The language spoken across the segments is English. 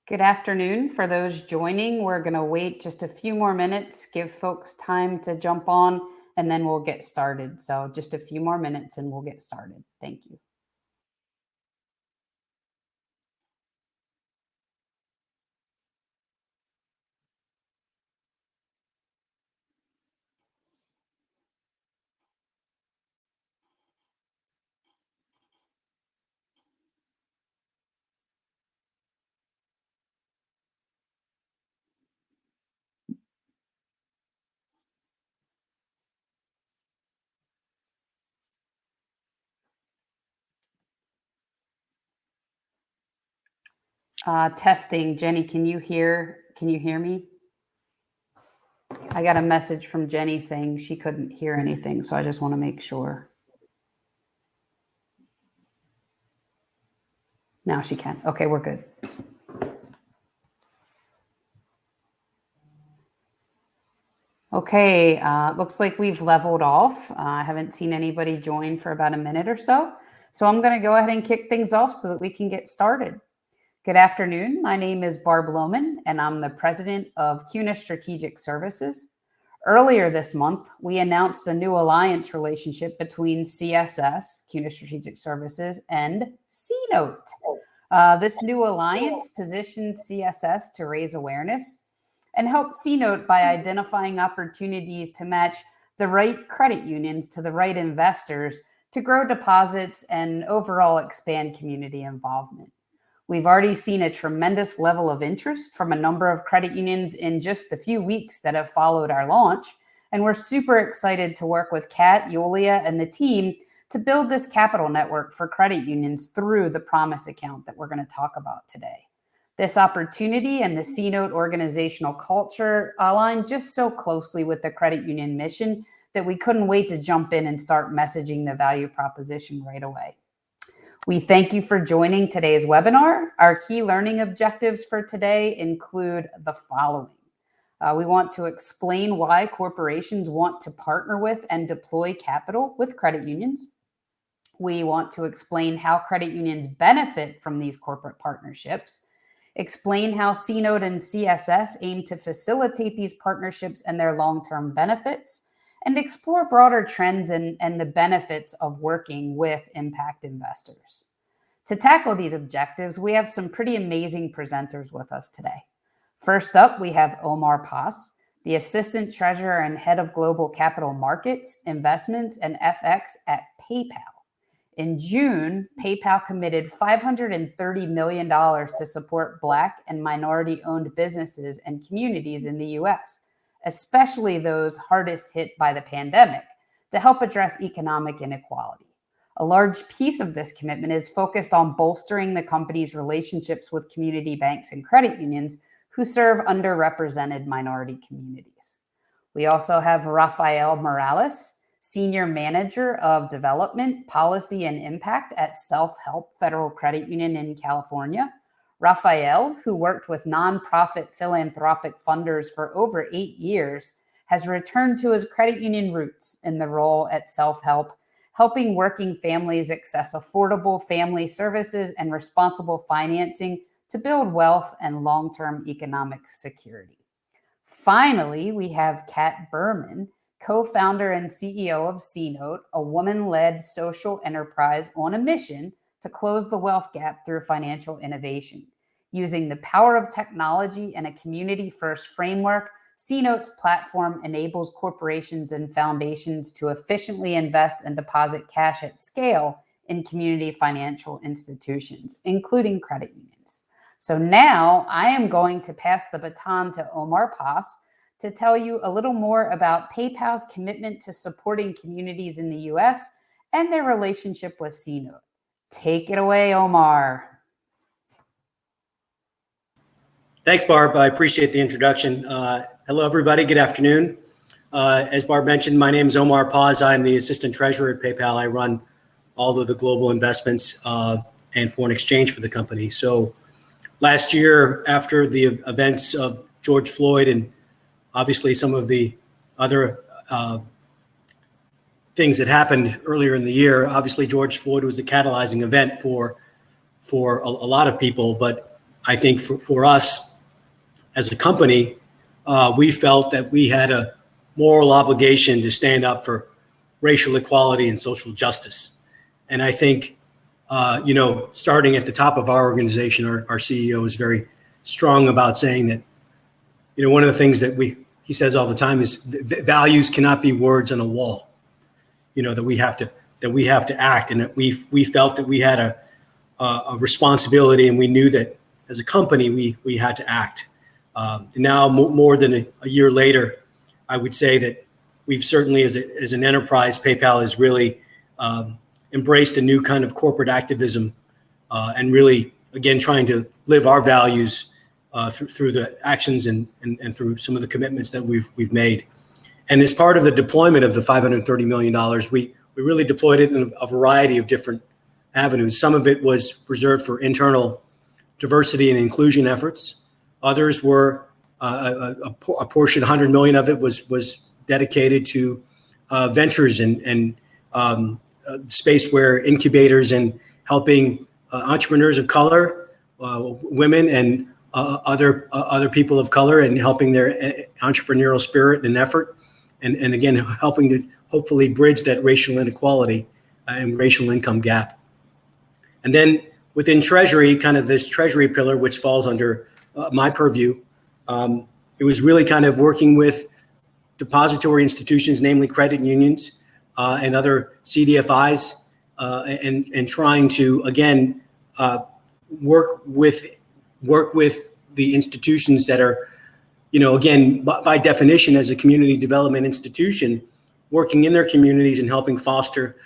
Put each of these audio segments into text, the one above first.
Good afternoon. For those joining, we're going to wait just a few more minutes, give folks time to jump on, and then we'll get started. So just a few more minutes and we'll get started. Thank you. Testing. Jenny, can you hear me? I got a message from Jenny saying she couldn't hear anything, so I just want to make sure. Now she can. Okay, we're good. Okay, looks like we've leveled off. I haven't seen anybody join for about a minute or so. So I'm going to go ahead and kick things off so that we can get started. Good afternoon. My name is Barbra Lowman, and I'm the president of CUNA Strategic Services. Earlier this month, we announced a new alliance relationship between CSS, CUNA Strategic Services, and CNote. This new alliance positions CSS to raise awareness and help CNote by identifying opportunities to match the right credit unions to the right investors to grow deposits and overall expand community involvement. We've already seen a tremendous level of interest from a number of credit unions in just the few weeks that have followed our launch, and we're super excited to work with Kat, Yulia, and the team to build this capital network for credit unions through the Promise account that we're going to talk about today. This opportunity and the CNote organizational culture align just so closely with the credit union mission that we couldn't wait to jump in and start messaging the value proposition right away. We thank you for joining today's webinar. Our key learning objectives for today include the following. We want to explain why corporations want to partner with and deploy capital with credit unions. We want to explain how credit unions benefit from these corporate partnerships, explain how CNote and CSS aim to facilitate these partnerships and their long-term benefits, and explore broader trends and the benefits of working with impact investors. To tackle these objectives, we have some pretty amazing presenters with us today. First up, we have Omar Paz, the Assistant Treasurer and Head of Global Capital Markets, Investments, and FX at PayPal. In June, PayPal committed $530 million to support Black and minority-owned businesses and communities in the U.S., especially those hardest hit by the pandemic, to help address economic inequality. A large piece of this commitment is focused on bolstering the company's relationships with community banks and credit unions who serve underrepresented minority communities. We also have Rafael Morales, Senior Manager of Development, Policy, and Impact at Self-Help Federal Credit Union in California. Rafael, who worked with nonprofit philanthropic funders for over 8 years, has returned to his credit union roots in the role at Self-Help, helping working families access affordable family services and responsible financing to build wealth and long-term economic security. Finally, we have Kat Berman, co-founder and CEO of CNote, a woman-led social enterprise on a mission to close the wealth gap through financial innovation. Using the power of technology and a community-first framework, CNote's platform enables corporations and foundations to efficiently invest and deposit cash at scale in community financial institutions, including credit unions. So now I am going to pass the baton to Omar Paz to tell you a little more about PayPal's commitment to supporting communities in the U.S. and their relationship with CNote. Take it away, Omar. Thanks, Barb. I appreciate the introduction. Hello, everybody. Good afternoon. As Barb mentioned, my name is Omar Paz. I'm the Assistant Treasurer at PayPal. I run all of the global investments and foreign exchange for the company. So last year, after the events of George Floyd and obviously some of the other things that happened earlier in the year, obviously George Floyd was the catalyzing event for for a lot of people, but I think for us as a company, we felt that we had a moral obligation to stand up for racial equality and social justice. And I think, starting at the top of our organization, our CEO is very strong about saying that, one of the things that he says all the time is values cannot be words on a wall, that we have to act. And that we felt that we had a responsibility, and we knew that as a company, we had to act. Now, more than a year later, I would say that we've certainly, as an enterprise, PayPal has really embraced a new kind of corporate activism, and really, again, trying to live our values through the actions and through some of the commitments that we've made. And as part of the deployment of the $530 million, we really deployed it in a variety of different avenues. Some of it was reserved for internal diversity and inclusion efforts. Others were a portion, 100 million of it was dedicated to ventures and space where incubators and helping entrepreneurs of color, women and other people of color, and helping their entrepreneurial spirit and effort, and again, helping to hopefully bridge that racial inequality and racial income gap. And then within Treasury, kind of this Treasury pillar, which falls under my purview, it was really kind of working with depository institutions, namely credit unions and other CDFIs, and trying to, again, work with the institutions that are, again, by definition, as a community development institution, working in their communities and helping foster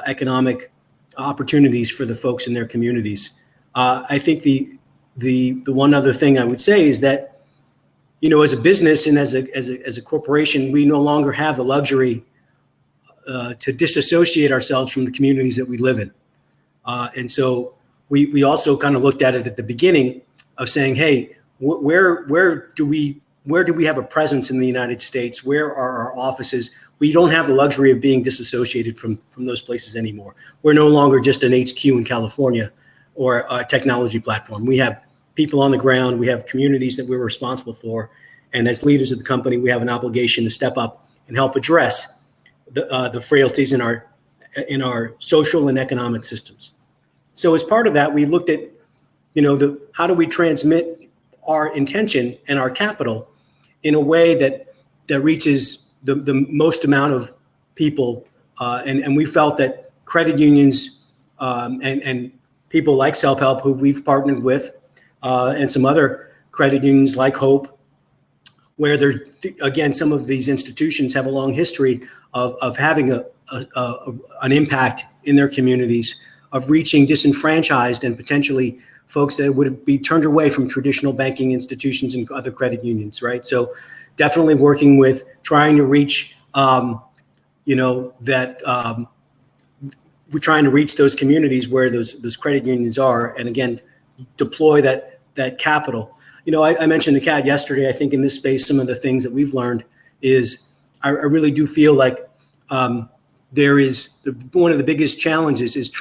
economic opportunities for the folks in their communities. I think the one other thing I would say is that, as a business and as a corporation, we no longer have the luxury to disassociate ourselves from the communities that we live in. And so we also kind of looked at it at the beginning of saying, hey, where do we have a presence in the United States? Where are our offices? We don't have the luxury of being disassociated from those places anymore. We're no longer just an HQ in California or a technology platform. We have people on the ground. We have communities that we're responsible for. And as leaders of the company, we have an obligation to step up and help address the frailties in our social and economic systems. So as part of that, we looked at, how do we transmit our intention and our capital in a way that reaches the most amount of people. And we felt that credit unions and people like Self-Help, who we've partnered with, and some other credit unions like Hope, where again, some of these institutions have a long history of having an impact in their communities, of reaching disenfranchised and potentially folks that would be turned away from traditional banking institutions and other credit unions, right? So definitely working with trying to reach, we're trying to reach those communities where those credit unions are, and again, deploy that capital. I mentioned the CAD yesterday. I think in this space, some of the things that we've learned is I really do feel like there is one of the biggest challenges is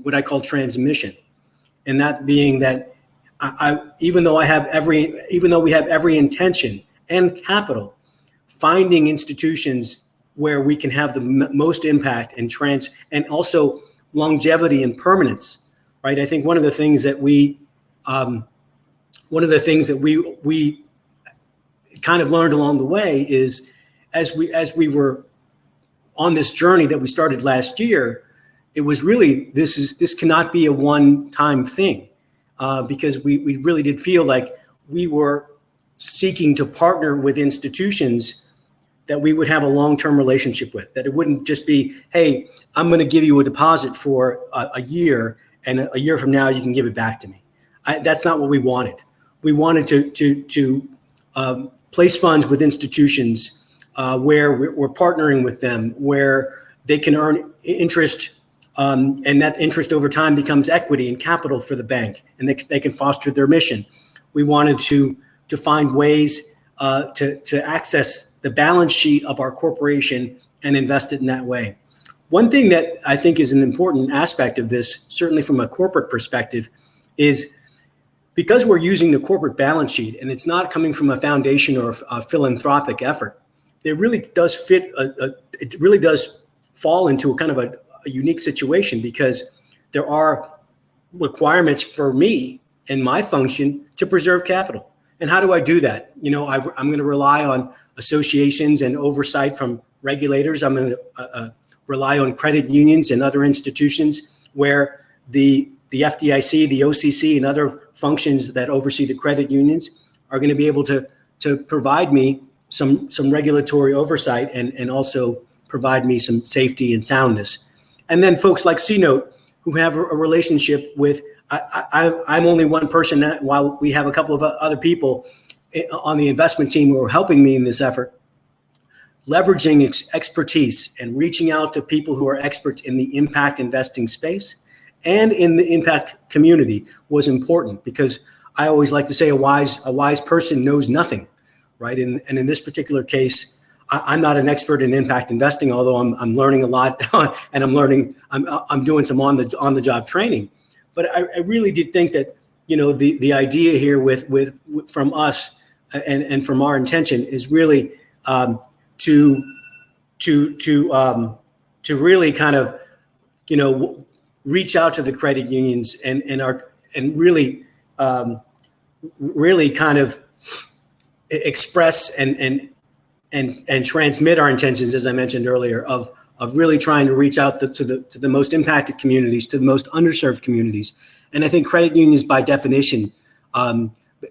what I call transmission, and that being that even though we have every intention and capital, finding institutions where we can have the most impact and also longevity and permanence, right? I think one of the things that we kind of learned along the way is as we were on this journey that we started last year, it was really, this cannot be a one-time thing, because we really did feel like we were seeking to partner with institutions that we would have a long-term relationship with, that it wouldn't just be, hey, I'm going to give you a deposit for a year, and a year from now you can give it back to me. That's not what we wanted. We wanted to place funds with institutions where we're partnering with them, where they can earn interest, and that interest over time becomes equity and capital for the bank, and they can foster their mission. We wanted to find ways to access the balance sheet of our corporation and invest it in that way. One thing that I think is an important aspect of this, certainly from a corporate perspective, is because we're using the corporate balance sheet and it's not coming from a foundation or a philanthropic effort, it really does it really does fall into a kind of a unique situation, because there are requirements for me and my function to preserve capital. And how do I do that? I'm going to rely on associations and oversight from regulators. I'm going to rely on credit unions and other institutions where the FDIC, the OCC, and other functions that oversee the credit unions are going to be able to provide me some regulatory oversight and also provide me some safety and soundness. And then folks like CNote, who have a relationship with, I'm only one person, while we have a couple of other people on the investment team who are helping me in this effort. Leveraging expertise and reaching out to people who are experts in the impact investing space and in the impact community was important, because I always like to say a wise person knows nothing, right? And in this particular case, I'm not an expert in impact investing, although I'm learning a lot and I'm doing some on the job training. But I really did think that, the idea here with from us and from our intention is really to really kind of, reach out to the credit unions and really kind of express and transmit our intentions, as I mentioned earlier, of really trying to reach out to the most impacted communities, to the most underserved communities. And I think credit unions, by definition,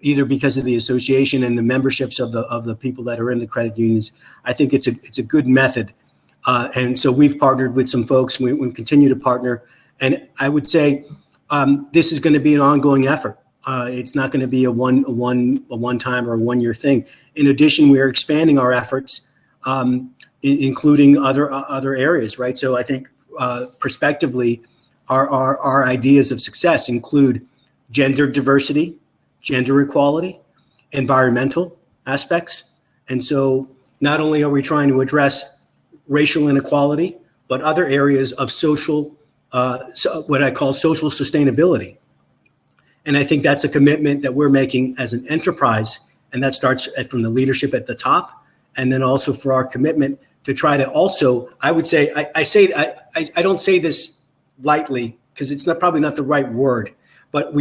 either because of the association and the memberships of the people that are in the credit unions, I think it's a good method. And so we've partnered with some folks. We continue to partner, and I would say this is going to be an ongoing effort. It's not going to be a one time or a 1 year thing. In addition, we are expanding our efforts, including other areas, right? So I think prospectively, our ideas of success include gender diversity, gender equality, environmental aspects. And so not only are we trying to address racial inequality, but other areas of social, what I call social sustainability. And I think that's a commitment that we're making as an enterprise. And that starts from the leadership at the top. And then also for our commitment to try to also, I would say, I don't say this lightly, because it's probably not the right word, but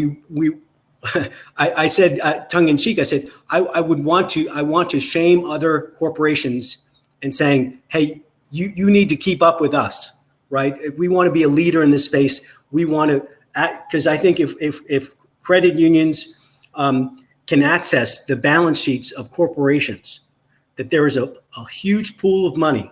I said tongue in cheek, I said, I want to shame other corporations and saying, hey, you need to keep up with us, right? If we want to be a leader in this space, we want to act, because I think if credit unions can access the balance sheets of corporations, that there is a huge pool of money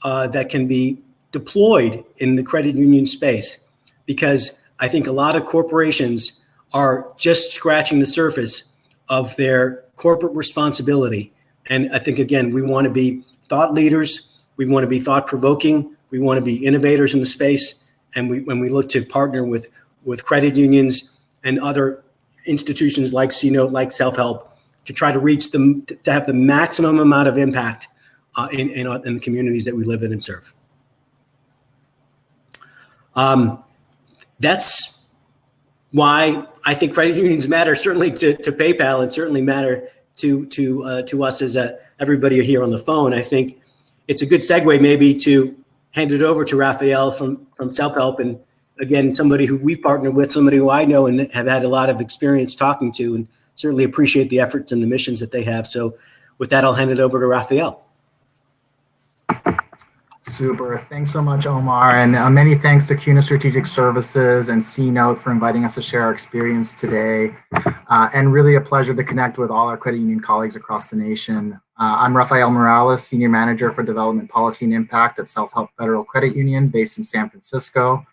that can be deployed in the credit union space, because I think a lot of corporations are just scratching the surface of their corporate responsibility. And I think, again, we want to be thought leaders. We want to be thought provoking. We want to be innovators in the space. And when we look to partner with credit unions and other institutions like CNote, like Self-Help, to try to reach them, to have the maximum amount of impact in the communities that we live in and serve. That's why I think credit unions matter, certainly to PayPal, and certainly matter to us as everybody here on the phone. I think it's a good segue maybe to hand it over to Rafael from Self-Help, and again, somebody who we've partnered with, somebody who I know and have had a lot of experience talking to, and certainly appreciate the efforts and the missions that they have. So with that, I'll hand it over to Rafael. Super. Thanks so much, Omar. And many thanks to CUNA Strategic Services and CNote for inviting us to share our experience today. And really a pleasure to connect with all our credit union colleagues across the nation. I'm Rafael Morales, Senior Manager for Development Policy and Impact at Self-Help Federal Credit Union based in San Francisco.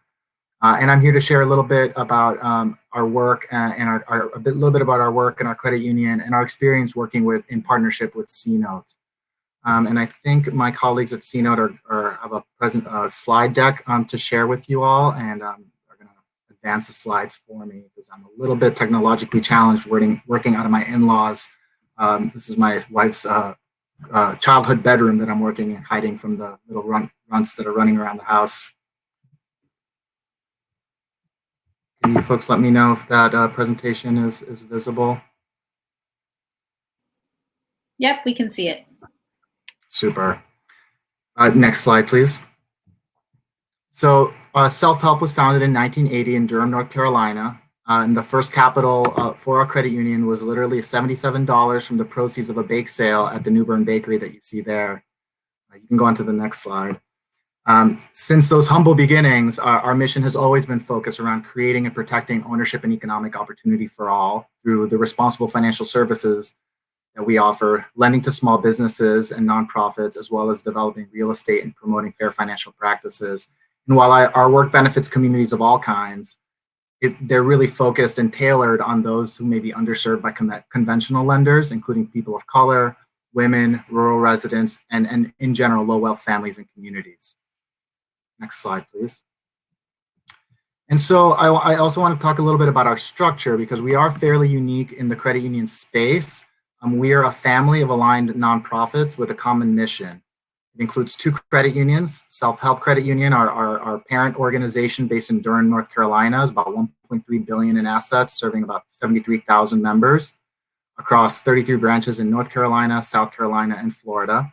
And I'm here to share a little bit about our work and a little bit about our work in our credit union and our experience working in partnership with CNote. And I think my colleagues at CNote have a slide deck to share with you all, and are going to advance the slides for me because I'm a little bit technologically challenged working out of my in-laws. This is my wife's childhood bedroom that I'm working in, hiding from the little runts that are running around the house. Can you folks let me know if that presentation is visible? Yep, we can see it. Super. Next slide, please. So Self-Help was founded in 1980 in Durham, North Carolina. And the first capital for our credit union was literally $77 from the proceeds of a bake sale at the New Bern Bakery that you see there. You can go on to the next slide. Since those humble beginnings, our mission has always been focused around creating and protecting ownership and economic opportunity for all through the responsible financial services that we offer, lending to small businesses and nonprofits, as well as developing real estate and promoting fair financial practices. And while our work benefits communities of all kinds, they're really focused and tailored on those who may be underserved by conventional lenders, including people of color, women, rural residents, and in general, low-wealth families and communities. Next slide, please. And so I also want to talk a little bit about our structure, because we are fairly unique in the credit union space. We are a family of aligned nonprofits with a common mission. It includes 2 credit unions. Self-Help Credit Union, our parent organization based in Durham, North Carolina, is about $1.3 billion in assets, serving about 73,000 members across 33 branches in North Carolina, South Carolina, and Florida.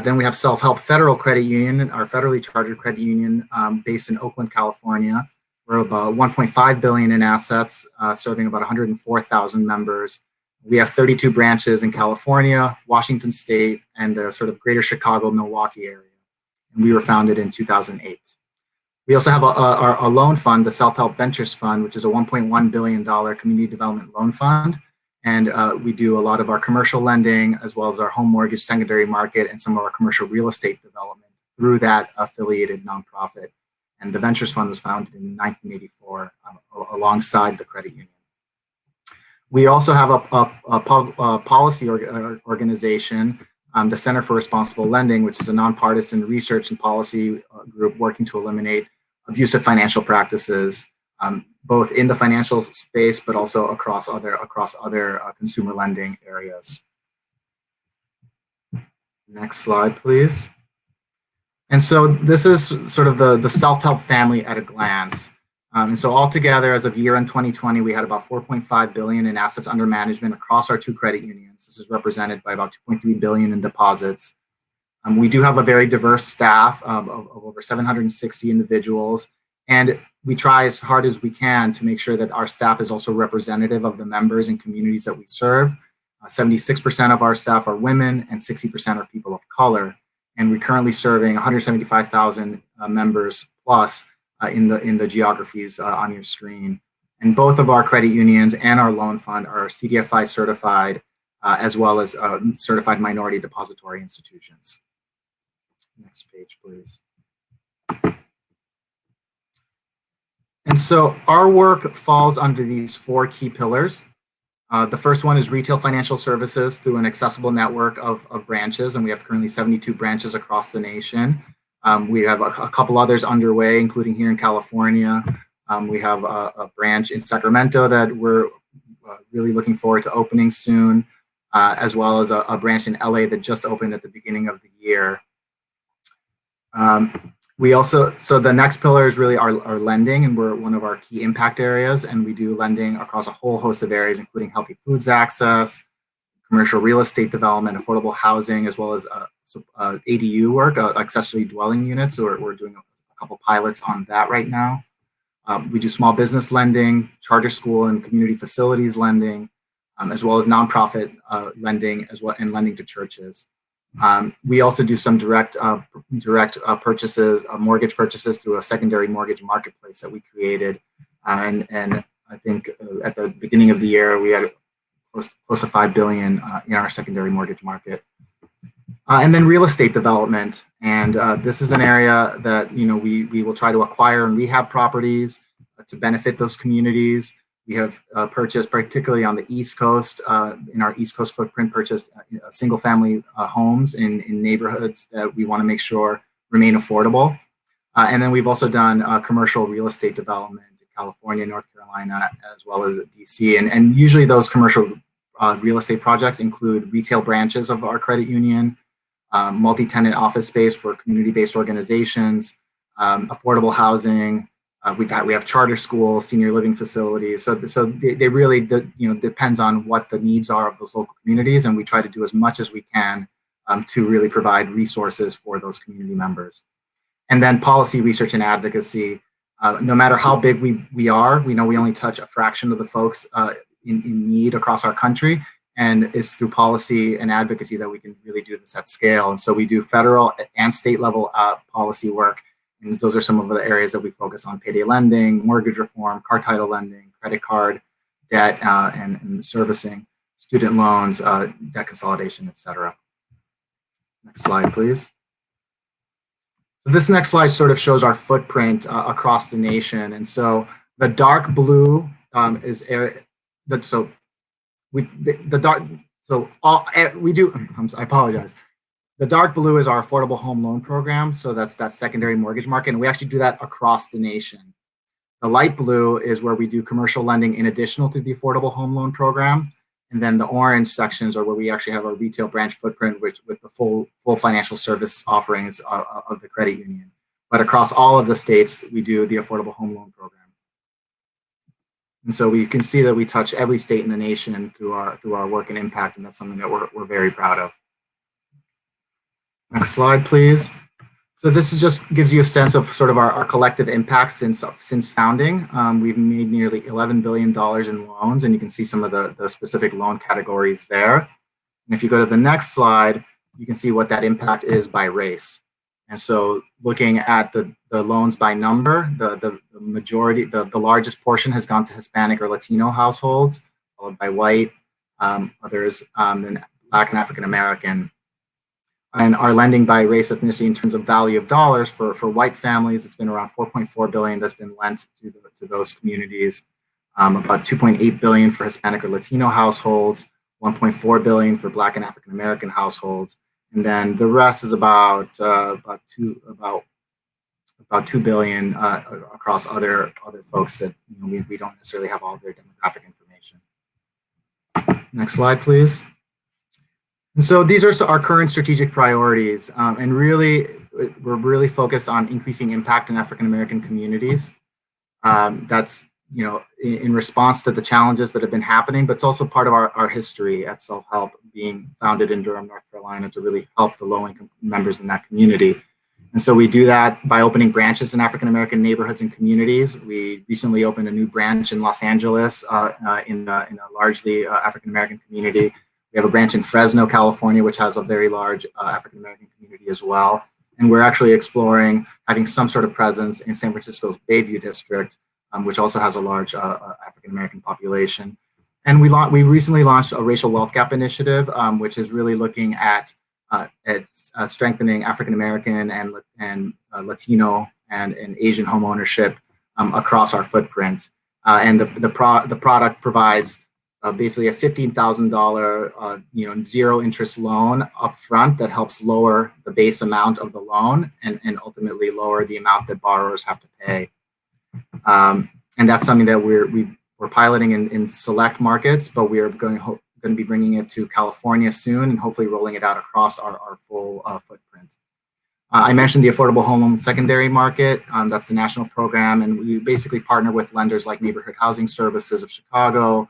Then we have Self-Help Federal Credit Union, our federally chartered credit union based in Oakland, California. We're about $1.5 billion in assets, serving about 104,000 members. We have 32 branches in California, Washington State, and the sort of greater Chicago, Milwaukee area. And we were founded in 2008. We also have a loan fund, the Self-Help Ventures Fund, which is a $1.1 billion community development loan fund. And we do a lot of our commercial lending, as well as our home mortgage secondary market and some of our commercial real estate development through that affiliated nonprofit. And the Ventures Fund was founded in 1984 alongside the credit union. We also have a policy organization, the Center for Responsible Lending, which is a nonpartisan research and policy group working to eliminate abusive financial practices, both in the financial space, but also across other consumer lending areas. Next slide, please. And so this is sort of the Self-Help family at a glance. And so altogether, as of year-end 2020, we had about $4.5 billion in assets under management across our 2 credit unions. This is represented by about $2.3 billion in deposits. We do have a very diverse staff of over 760 individuals, and we try as hard as we can to make sure that our staff is also representative of the members and communities that we serve. 76% of our staff are women, and 60% are people of color. And we're currently serving 175,000 members plus in the geographies on your screen. And both of our credit unions and our loan fund are CDFI certified, as well as certified minority depository institutions. Next page, please. And so our work falls under these 4 key pillars. The first one is retail financial services through an accessible network of branches, and we have currently 72 branches across the nation. We have a couple others underway, including here in California. We have a branch in Sacramento that we're really looking forward to opening soon, as well as a branch in LA that just opened at the beginning of the year. So the next pillar is really our lending, and we're one of our key impact areas, and we do lending across a whole host of areas, including healthy foods access, commercial real estate development, affordable housing, as well as ADU work, accessory dwelling units. So we're doing a couple pilots on that right now. We do small business lending, charter school and community facilities lending, as well as nonprofit lending, as well, and lending to churches. We also do some direct purchases, mortgage purchases through a secondary mortgage marketplace that we created. And I think at the beginning of the year, we had close to $5 billion in our secondary mortgage market. And then real estate development. And this is an area that we will try to acquire and rehab properties to benefit those communities. We have purchased, particularly on the East Coast, in our East Coast footprint, purchased single-family homes in neighborhoods that we want to make sure remain affordable. And then we've also done commercial real estate development in California, North Carolina, as well as DC. And usually those commercial real estate projects include retail branches of our credit union, multi-tenant office space for community-based organizations, affordable housing, We have charter schools, senior living facilities. So they really, depends on what the needs are of those local communities, and we try to do as much as we can to really provide resources for those community members. And then policy research and advocacy. No matter how big we are, we know we only touch a fraction of the folks in need across our country, and it's through policy and advocacy that we can really do this at scale. And so we do federal and state level policy work. And those are some of the areas that we focus on: payday lending, mortgage reform, car title lending, credit card debt and servicing, student loans, debt consolidation, et cetera. Next slide, please. So this next slide sort of shows our footprint across the nation. And so the dark blue is I apologize. The dark blue is our affordable home loan program. So that's that secondary mortgage market. And we actually do that across the nation. The light blue is where we do commercial lending in addition to the affordable home loan program. And then the orange sections are where we actually have our retail branch footprint, with the full financial service offerings of the credit union. But across all of the states, we do the affordable home loan program. And so we can see that we touch every state in the nation through our work and impact, and that's something that we're very proud of. Next slide, please. So this just gives you a sense of sort of our collective impact since founding. We've made nearly $11 billion in loans, and you can see some of the specific loan categories there. And if you go to the next slide, you can see what that impact is by race. And so looking at the loans by number, the majority, the largest portion has gone to Hispanic or Latino households, followed by white, others, then Black and African American. And our lending by race, ethnicity in terms of value of dollars for white families, it's been around $4.4 billion that's been lent to those communities. About $2.8 billion for Hispanic or Latino households, $1.4 billion for Black and African American households, and then the rest is about $2 billion across other folks that we don't necessarily have all their demographic information. Next slide, please. And so these are our current strategic priorities, and really, we're really focused on increasing impact in African American communities. That's in response to the challenges that have been happening, but it's also part of our history at Self-Help, being founded in Durham, North Carolina, to really help the low-income members in that community. And so we do that by opening branches in African American neighborhoods and communities. We recently opened a new branch in Los Angeles in a largely African American community. We have a branch in Fresno, California, which has a very large African American community as well. And we're actually exploring having some sort of presence in San Francisco's Bayview district, which also has a large African American population. And we recently launched a racial wealth gap initiative, which is really looking at strengthening African American and Latino and Asian home ownership across our footprint. And the product provides basically a $15,000 zero interest loan upfront that helps lower the base amount of the loan and ultimately lower the amount that borrowers have to pay. And that's something that we're piloting in select markets, but we are going to be bringing it to California soon and hopefully rolling it out across our full footprint. I mentioned the affordable home loan secondary market. That's the national program, and we basically partner with lenders like Neighborhood Housing Services of Chicago,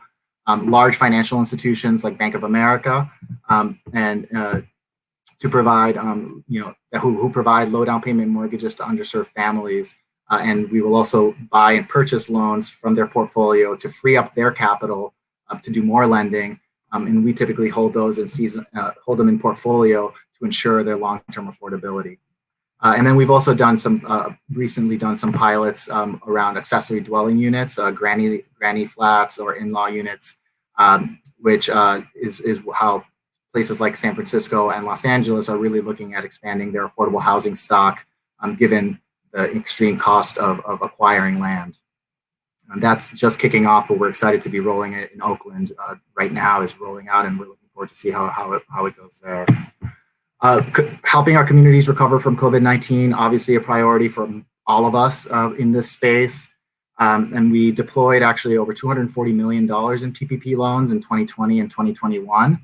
large financial institutions like Bank of America, and to provide, who provide low down payment mortgages to underserved families. And we will also buy and purchase loans from their portfolio to free up their capital to do more lending. And we typically hold those hold them in portfolio to ensure their long-term affordability. And then we've also done recently done some pilots around accessory dwelling units, granny flats or in-law units, which is how places like San Francisco and Los Angeles are really looking at expanding their affordable housing stock, given the extreme cost of acquiring land. And that's just kicking off, but we're excited to be rolling it in Oakland right now is rolling out, and we're looking forward to see how it goes there. Helping our communities recover from COVID-19, obviously a priority for all of us in this space. And we deployed actually over $240 million in PPP loans in 2020 and 2021.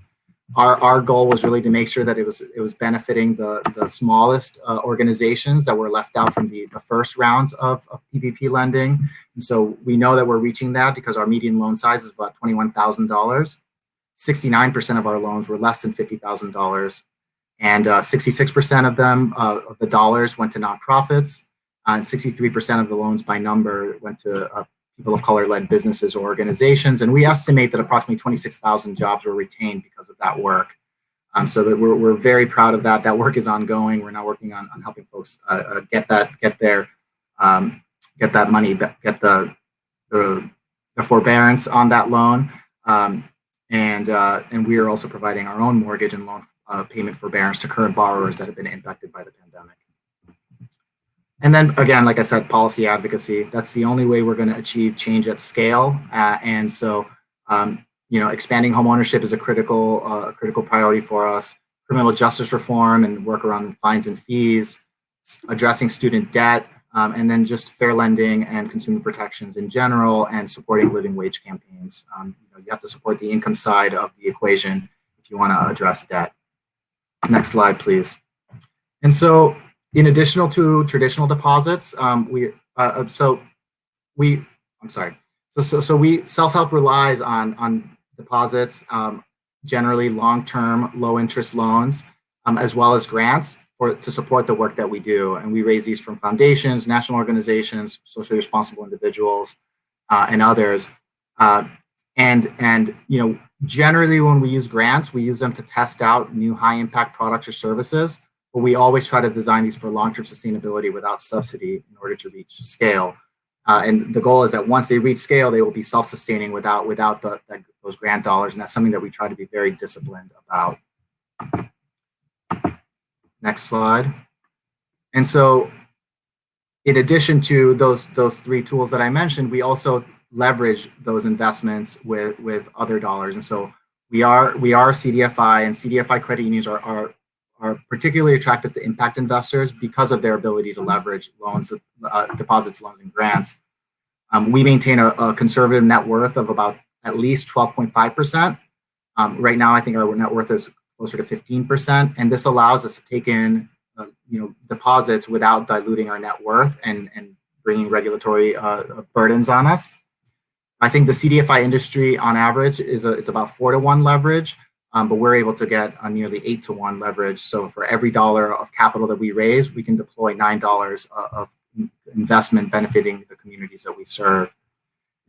our goal was really to make sure that it was benefiting the smallest organizations that were left out from the first rounds of PPP lending. And so we know that we're reaching that because our median loan size is about $21,000. 69% of our loans were less than $50,000. And 66% of them, of the dollars, went to nonprofits, and 63% of the loans by number went to people of color-led businesses or organizations. And we estimate that approximately 26,000 jobs were retained because of that work. So that we're very proud of that. That work is ongoing. We're now working on helping folks get that money, get the forbearance on that loan. And we are also providing our own mortgage and loan payment forbearance to current borrowers that have been impacted by the pandemic. And then again, like I said, policy advocacy. That's the only way we're going to achieve change at scale. And so, expanding homeownership is a critical priority for us. Criminal justice reform and work around fines and fees, addressing student debt, and then just fair lending and consumer protections in general, and supporting living wage campaigns. You have to support the income side of the equation if you want to address debt. Next slide, please. And so, in addition to traditional deposits, self-help relies on deposits, generally long-term, low-interest loans, as well as grants to support the work that we do. And we raise these from foundations, national organizations, socially responsible individuals, and others. Generally when we use grants, we use them to test out new high-impact products or services, but we always try to design these for long-term sustainability without subsidy in order to reach scale. And the goal is that once they reach scale, they will be self-sustaining without those grant dollars. And that's something that we try to be very disciplined about. Next slide. And so in addition to those three tools that I mentioned, we also leverage those investments with other dollars. And so we are CDFI, and CDFI credit unions are particularly attractive to impact investors because of their ability to leverage loans, deposits, loans, and grants. We maintain a conservative net worth of about at least 12.5%. Right now, I think our net worth is closer to 15%, and this allows us to take in deposits without diluting our net worth and bringing regulatory burdens on us. I think the CDFI industry on average is about 4-to-1 leverage, but we're able to get a nearly 8-to-1 leverage. So for every dollar of capital that we raise, we can deploy $9 of investment benefiting the communities that we serve.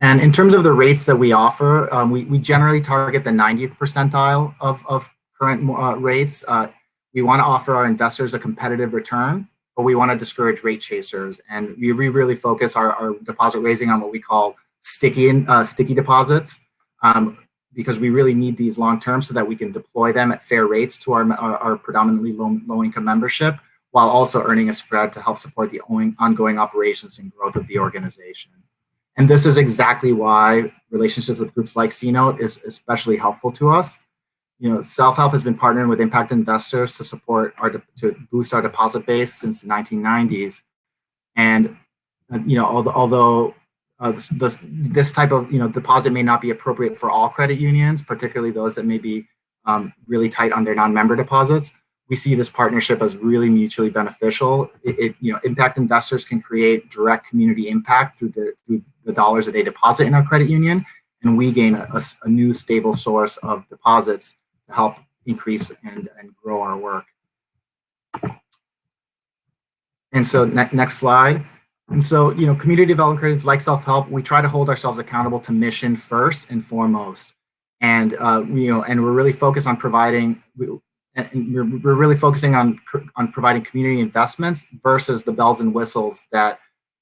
And in terms of the rates that we offer, we generally target the 90th percentile of current rates. We want to offer our investors a competitive return, but we want to discourage rate chasers. And we really focus our deposit raising on what we call sticky deposits, because we really need these long term so that we can deploy them at fair rates to our predominantly low income membership, while also earning a spread to help support the ongoing operations and growth of the organization. And this is exactly why relationships with groups like CNote is especially helpful to us. Self-help has been partnering with impact investors to boost our deposit base since the 1990s. And although this type of deposit may not be appropriate for all credit unions, particularly those that may be really tight on their non-member deposits, we see this partnership as really mutually beneficial. Impact investors can create direct community impact through the dollars that they deposit in our credit union, and we gain a new stable source of deposits to help increase and grow our work. And so next slide. And so, community development credits like self-help, we try to hold ourselves accountable to mission first and foremost. And and we're really focused on providing, we're really focusing on providing community investments versus the bells and whistles that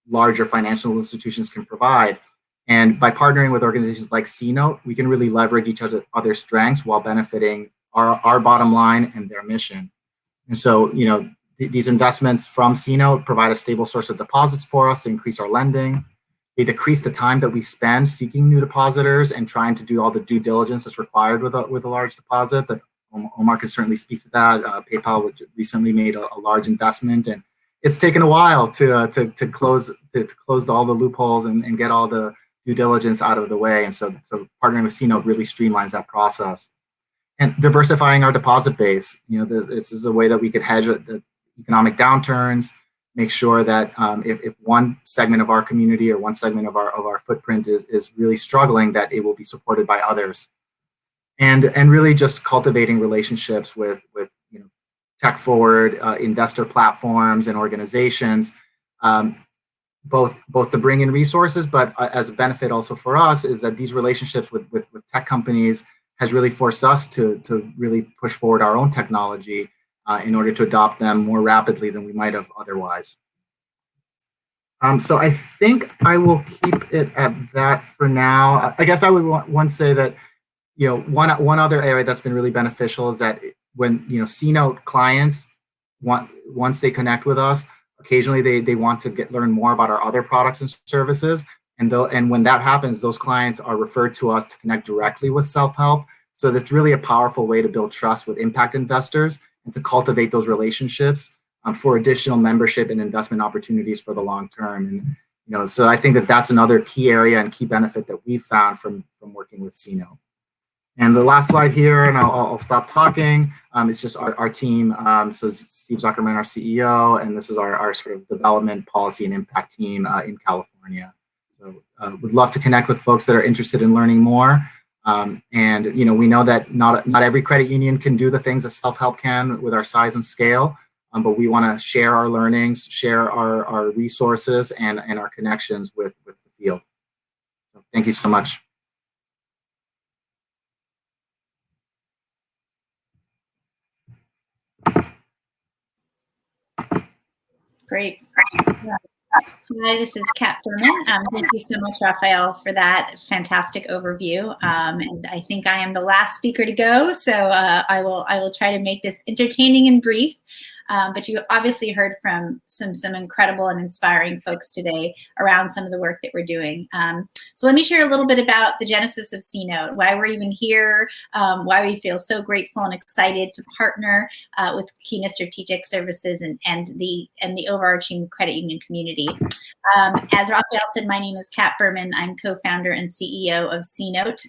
larger financial institutions can provide. And by partnering with organizations like CNote, we can really leverage each other's strengths while benefiting our bottom line and their mission. And so, these investments from CNote provide a stable source of deposits for us to increase our lending. They decrease the time that we spend seeking new depositors and trying to do all the due diligence that's required with a large deposit. That Omar can certainly speak to that. PayPal recently made a large investment, and it's taken a while to close all the loopholes and get all the due diligence out of the way. And so partnering with CNote really streamlines that process. And diversifying our deposit base. This is a way that we could hedge the economic downturns, make sure that if one segment of our community or one segment of our footprint is really struggling, that it will be supported by others. And really just cultivating relationships with tech forward investor platforms and organizations, both to bring in resources, but as a benefit also for us is that these relationships with tech companies has really forced us to really push forward our own technology in order to adopt them more rapidly than we might have otherwise. So I think I will keep it at that for now. I guess I would want to say that one other area that's been really beneficial is that when CNote clients once they connect with us, occasionally they want to learn more about our other products and services. And when that happens, those clients are referred to us to connect directly with self-help. So that's really a powerful way to build trust with impact investors and to cultivate those relationships for additional membership and investment opportunities for the long term. And so I think that that's another key area and key benefit that we've found from working with CNote. And the last slide here, and I'll stop talking. It's just our team. So Steve Zuckerman, our CEO, and this is our sort of development policy and impact team in California. So would love to connect with folks that are interested in learning more. And we know that not every credit union can do the things that self-help can with our size and scale, but we want to share our learnings, share our resources, and our connections with the field. So thank you so much. Great. Hi, this is Kat Berman. Thank you so much, Rafael, for that fantastic overview. And I think I am the last speaker to go, so I will try to make this entertaining and brief. But you obviously heard from some incredible and inspiring folks today around some of the work that we're doing. So let me share a little bit about the genesis of CNote, why we're even here, why we feel so grateful and excited to partner with CUNA Strategic Services and the overarching credit union community. As Rafael said, my name is Kat Berman. I'm co-founder and CEO of CNote.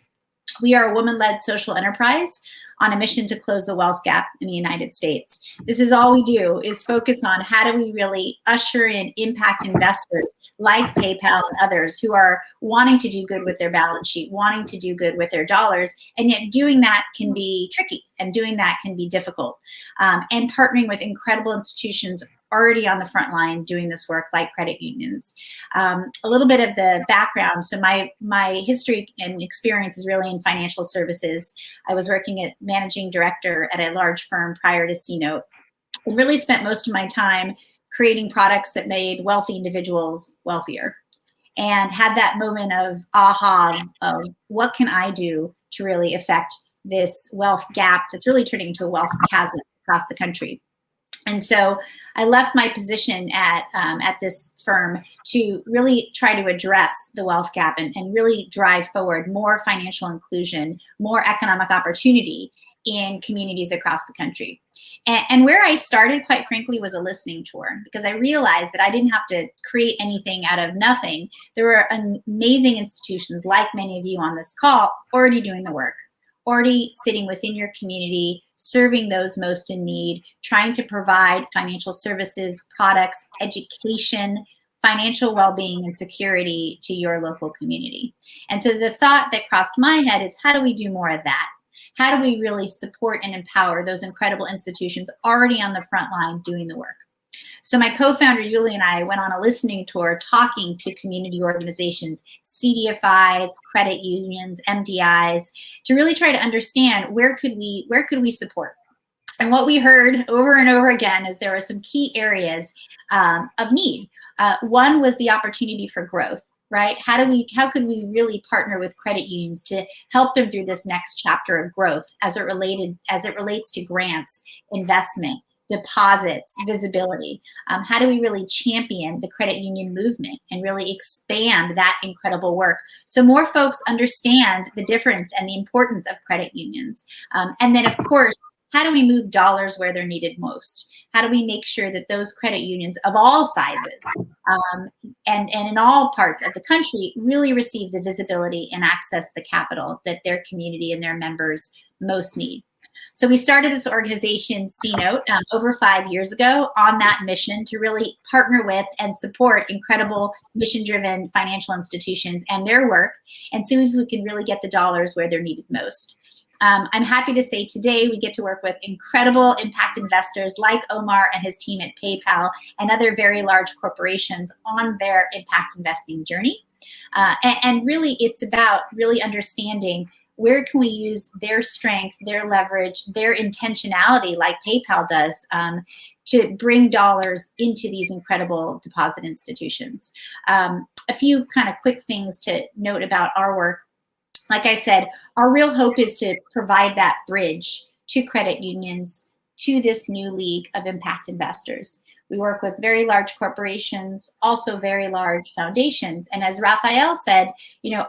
We are a woman-led social enterprise on a mission to close the wealth gap in the United States. This is all we do, is focus on how do we really usher in impact investors like PayPal and others who are wanting to do good with their balance sheet, wanting to do good with their dollars, and yet doing that can be tricky and doing that can be difficult. And partnering with incredible institutions already on the front line doing this work like credit unions. A little bit of the background. So my history and experience is really in financial services. I was working at managing director at a large firm prior to CNote. I really spent most of my time creating products that made wealthy individuals wealthier and had that moment of aha of what can I do to really affect this wealth gap that's really turning into a wealth chasm across the country. And so I left my position at this firm to really try to address the wealth gap and really drive forward more financial inclusion, more economic opportunity in communities across the country. And where I started, quite frankly, was a listening tour, because I realized that I didn't have to create anything out of nothing. There were amazing institutions, like many of you on this call, already doing the work, already sitting within your community, serving those most in need, trying to provide financial services, products, education, financial well-being, and security to your local community. And so the thought that crossed my head is, how do we do more of that? How do we really support and empower those incredible institutions already on the front line doing the work? So my co-founder, Yuli, and I went on a listening tour talking to community organizations, CDFIs, credit unions, MDIs, to really try to understand where could we support. And what we heard over and over again is there were some key areas of need. One was the opportunity for growth, right? How could we really partner with credit unions to help them through this next chapter of growth as it relates to grants, investment, deposits, visibility? How do we really champion the credit union movement and really expand that incredible work so more folks understand the difference and the importance of credit unions? And then, of course, how do we move dollars where they're needed most? How do we make sure that those credit unions of all sizes and in all parts of the country really receive the visibility and access the capital that their community and their members most need? So we started this organization, CNote, over 5 years ago on that mission to really partner with and support incredible mission-driven financial institutions and their work and see if we can really get the dollars where they're needed most. I'm happy to say today we get to work with incredible impact investors like Omar and his team at PayPal and other very large corporations on their impact investing journey. And really, it's about really understanding where can we use their strength, their leverage, their intentionality, like PayPal does, to bring dollars into these incredible deposit institutions. A few kind of quick things to note about our work. Like I said, our real hope is to provide that bridge to credit unions, to this new league of impact investors. We work with very large corporations, also very large foundations. And as Rafael said,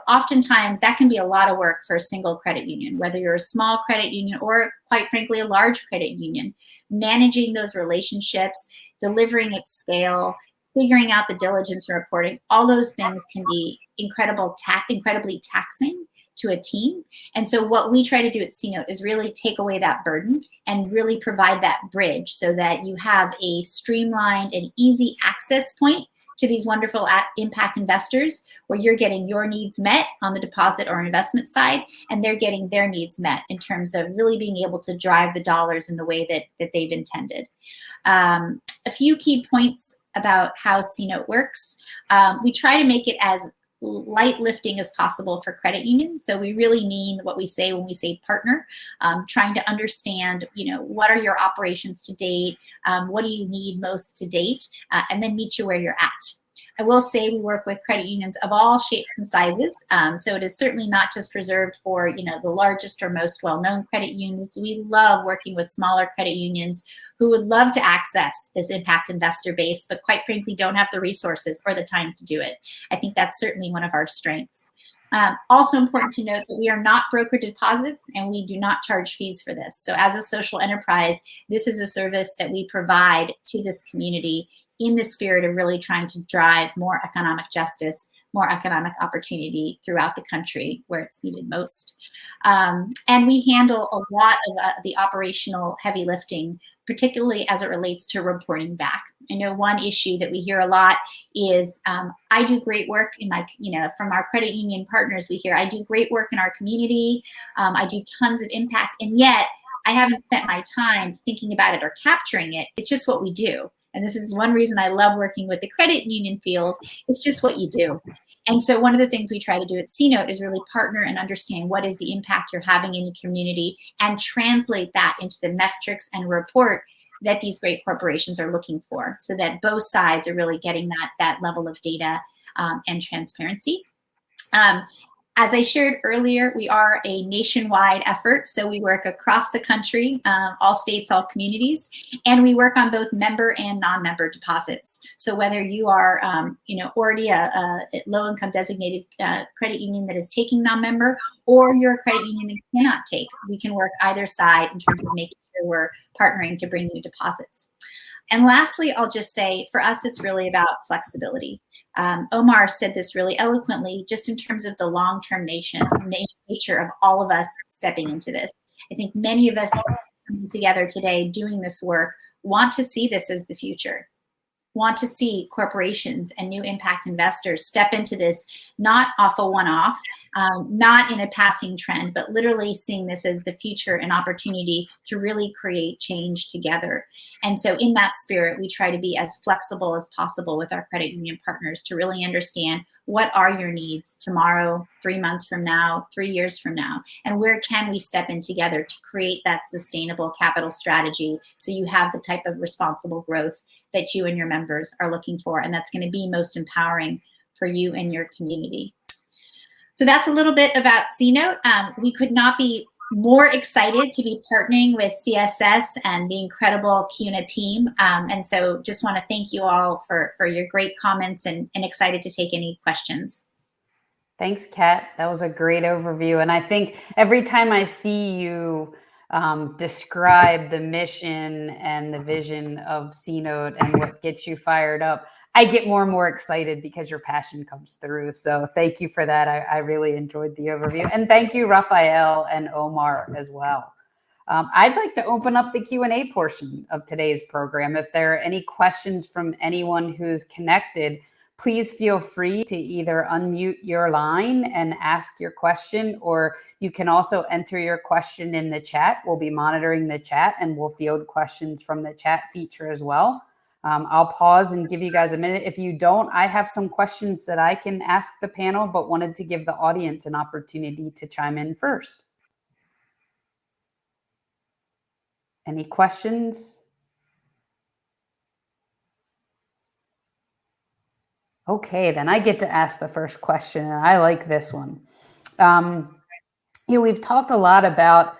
oftentimes that can be a lot of work for a single credit union, whether you're a small credit union or, quite frankly, a large credit union. Managing those relationships, delivering at scale, figuring out the diligence and reporting, all those things can be incredibly taxing to a team. And so what we try to do at CNote is really take away that burden and really provide that bridge so that you have a streamlined and easy access point to these wonderful impact investors where you're getting your needs met on the deposit or investment side, and they're getting their needs met in terms of really being able to drive the dollars in the way that they've intended. A few key points about how CNote works. We try to make it as light lifting as possible for credit unions. So we really mean what we say when we say partner, trying to understand, what are your operations to date? What do you need most to date? And then meet you where you're at. I will say we work with credit unions of all shapes and sizes. So it is certainly not just reserved for, the largest or most well-known credit unions. We love working with smaller credit unions who would love to access this impact investor base, but quite frankly, don't have the resources or the time to do it. I think that's certainly one of our strengths. Also important to note that we are not broker deposits and we do not charge fees for this. So as a social enterprise, this is a service that we provide to this community in the spirit of really trying to drive more economic justice, more economic opportunity throughout the country where it's needed most. And we handle a lot of the operational heavy lifting, particularly as it relates to reporting back. I know one issue that we hear a lot is I do great work in my, from our credit union partners, we hear I do great work in our community. I do tons of impact, and yet I haven't spent my time thinking about it or capturing it. It's just what we do. And this is one reason I love working with the credit union field. It's just what you do. And so one of the things we try to do at CNote is really partner and understand what is the impact you're having in your community and translate that into the metrics and report that these great corporations are looking for so that both sides are really getting that level of data and transparency. As I shared earlier, we are a nationwide effort. So we work across the country, all states, all communities, and we work on both member and non-member deposits. So whether you are, already a low-income designated credit union that is taking non-member, or you're a credit union that cannot take, we can work either side in terms of making sure we're partnering to bring you deposits. And lastly, I'll just say, for us, it's really about flexibility. Omar said this really eloquently, just in terms of the long-term nature of all of us stepping into this. I think many of us coming together today doing this work want to see this as the future, want to see corporations and new impact investors step into this, not off a one-off, not in a passing trend, but literally seeing this as the future and opportunity to really create change together. And so in that spirit, we try to be as flexible as possible with our credit union partners to really understand what are your needs tomorrow, 3 months from now, 3 years from now, and where can we step in together to create that sustainable capital strategy so you have the type of responsible growth that you and your members are looking for, and that's going to be most empowering for you and your community. So that's a little bit about CNote. We could not be more excited to be partnering with CSS and the incredible CUNA team. And so just want to thank you all for your great comments and excited to take any questions. Thanks, Kat. That was a great overview. And I think every time I see you describe the mission and the vision of CNote and what gets you fired up, I get more and more excited because your passion comes through. So thank you for that. I really enjoyed the overview. And thank you, Rafael and Omar, as well. I'd like to open up the Q&A portion of today's program. If there are any questions from anyone who's connected, please feel free to either unmute your line and ask your question, or you can also enter your question in the chat. We'll be monitoring the chat and we'll field questions from the chat feature as well. I'll pause and give you guys a minute. If you don't, I have some questions that I can ask the panel, but wanted to give the audience an opportunity to chime in first. Any questions? Okay, then I get to ask the first question, and I like this one. We've talked a lot about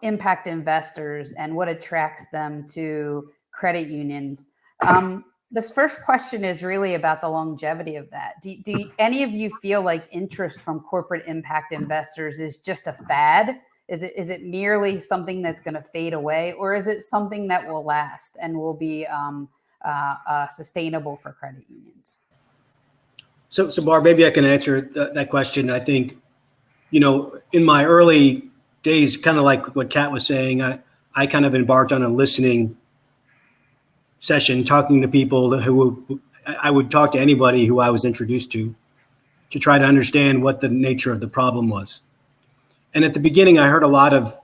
impact investors and what attracts them to credit unions. This first question is really about the longevity of that. Do any of you feel like interest from corporate impact investors is just a fad? Is it merely something that's going to fade away, or is it something that will last and will be sustainable for credit unions? So Barb, maybe I can answer that question. I think, in my early days, kind of like what Kat was saying, I kind of embarked on a listening session, talking to people who I would talk to anybody who I was introduced to try to understand what the nature of the problem was. And at the beginning, I heard a lot of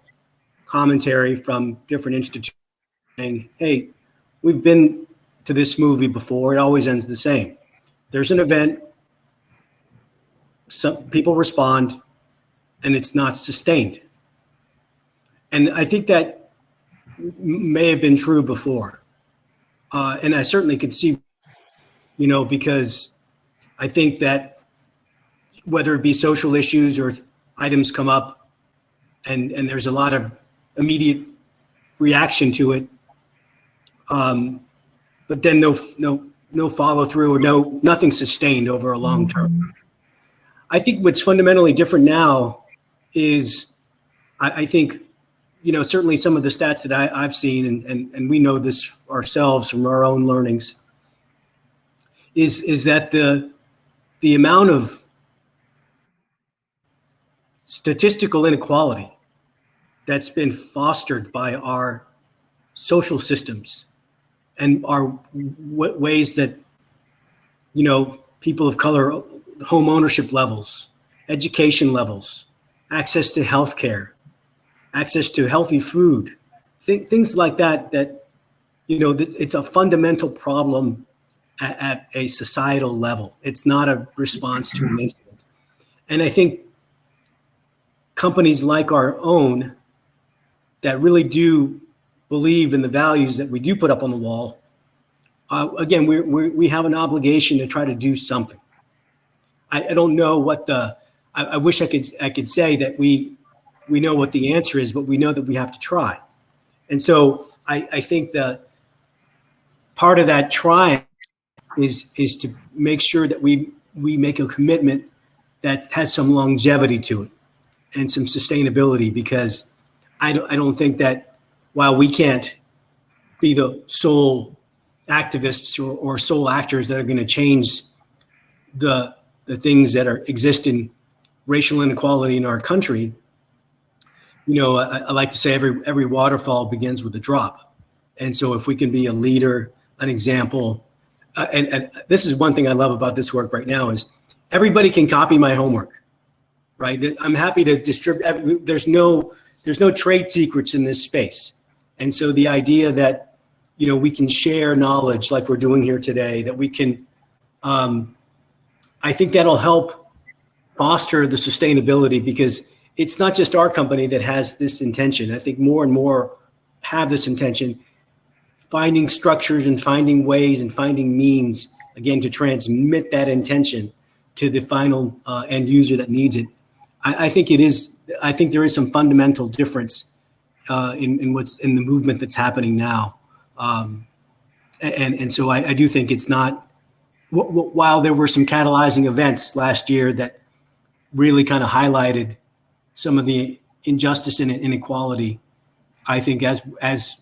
commentary from different institutions saying, hey, we've been to this movie before. It always ends the same. There's an event, some people respond, and it's not sustained. And I think that may have been true before. And I certainly could see, because I think that whether it be social issues or items come up and there's a lot of immediate reaction to it, but then no follow through or nothing sustained over a long term. I think what's fundamentally different now is I think, certainly some of the stats that I've seen, and we know this ourselves from our own learnings, is that the amount of statistical inequality that's been fostered by our social systems and our ways that, people of color, home ownership levels, education levels, access to healthcare, access to healthy food, things like that, it's a fundamental problem at a societal level. It's not a response to an incident. And I think companies like our own that really do believe in the values that we do put up on the wall, again, we have an obligation to try to do something. I don't know what I wish I could say that we know what the answer is, but we know that we have to try. And so I think that part of that trying is to make sure that we make a commitment that has some longevity to it and some sustainability, because I don't think that while we can't be the sole activists or sole actors that are going to change the things that exist in racial inequality in our country, I like to say every waterfall begins with a drop. And so if we can be a leader, an example, and this is one thing I love about this work right now is everybody can copy my homework, right? I'm happy to distribute. There's no trade secrets in this space. And so the idea that, we can share knowledge like we're doing here today, that we can, I think that'll help foster the sustainability, because it's not just our company that has this intention. I think more and more have this intention, finding structures and finding ways and finding means, again, to transmit that intention to the final end user that needs it. I think there is some fundamental difference in what's in the movement that's happening now. And so I do think it's not, while there were some catalyzing events last year that really kind of highlighted some of the injustice and inequality, I think as